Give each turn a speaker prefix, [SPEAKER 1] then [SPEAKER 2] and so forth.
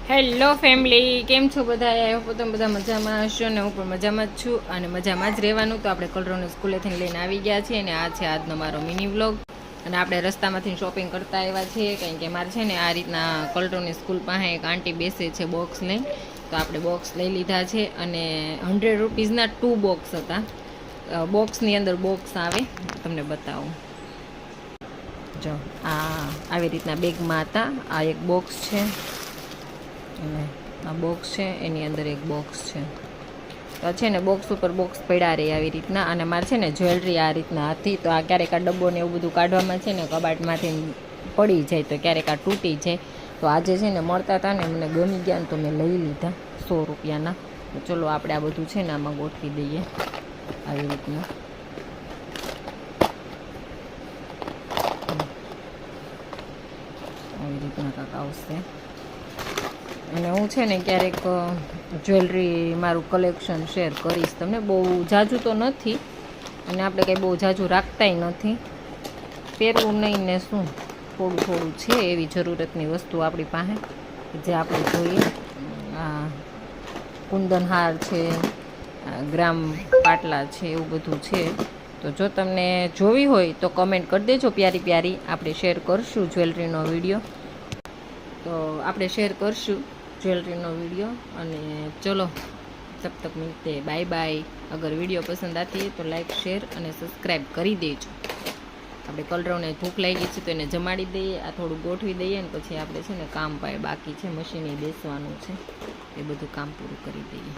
[SPEAKER 1] Hello family, કેમ છો બધા? આઈ હોપ તમે બધા મજામાં હશો ને હું પણ મજામાં જ છું અને મજામાં જ રહેવાનું. તો આપણે કલરોને સ્કૂલેથી લઈને આવી ગયા છીએ અને આ છે આજનો મારો મિની વ્લોગ. અને આપણે રસ્તામાંથી શોપિંગ કરતા આવ્યા છીએ, કારણ કે મારે છે ને આ રીતના કલરોની સ્કૂલ પાસે એક આંટી બેસે છે બોક્સ લઈ, તો આપણે બોક્સ લઈ લીધા છે અને 100 રૂપીઝના 2 બોક્સ હતા. બોક્સની અંદર બોક્સ આવે, તમને બતાવું. જો આ આવી રીતના બેગમાં હતા. આ એક બોક્સ છે અને આ બોક્સ છે, એની અંદર એક બોક્સ છે. તો છે ને બોક્સ ઉપર બોક્સ પડ્યા રહે આવી રીતના. અને મારે છે ને જ્વેલરી આ રીતના હતી, તો આ ક્યારેક આ ડબ્બો ને એવું બધું કાઢવામાં છે ને કબાટમાંથી પડી જાય, તો ક્યારેક આ તૂટી જાય. તો આજે છે ને મળતા હતા ને મને ગમી ગયા ને તો મેં લઈ લીધા 100 રૂપિયાના. તો ચલો આપણે આ બધું છે ને આમાં ગોઠવી દઈએ આવી રીતના. આવી રીતના કાંક આવશે. અને હું છે ને ક્યારેક જ્વેલરી મારું કલેક્શન શેર કરીશ તમને. બહુ ઝાઝું તો નથી અને આપણે કંઈ બહુ ઝાઝું રાખતાય નથી, પહેરવું નહીં ને શું, થોડું થોડું છે એવી જરૂરતની વસ્તુ આપણી પાસે જે આપણે જોઈએ. આ કુંદનહાર છે, ગ્રામ પાટલા છે, એવું બધું છે. તો જો તમને જોવી હોય તો કમેન્ટ કરી દેજો પ્યારી પ્યારી. આપણે શેર કરશું જ્વેલરીનો વિડીયો, તો આપણે શેર કરશું ज्वेलरी वीडियो। અને चलो तब तक मिलते हैं, बाय बाय। अगर वीडियो पसंद आती है तो लाइक शेर और सब्सक्राइब कर दीजिए। આપણે કલરોને ભૂખ લાગી છે તો એને જમાડી દઈએ, આ થોડું ગોઠવી દઈએ ને પછી આપણે છે ને કામ પાય બાકી છે, મશીને બેસવાનું છે, એ બધું કામ પૂરું કરી દઈએ।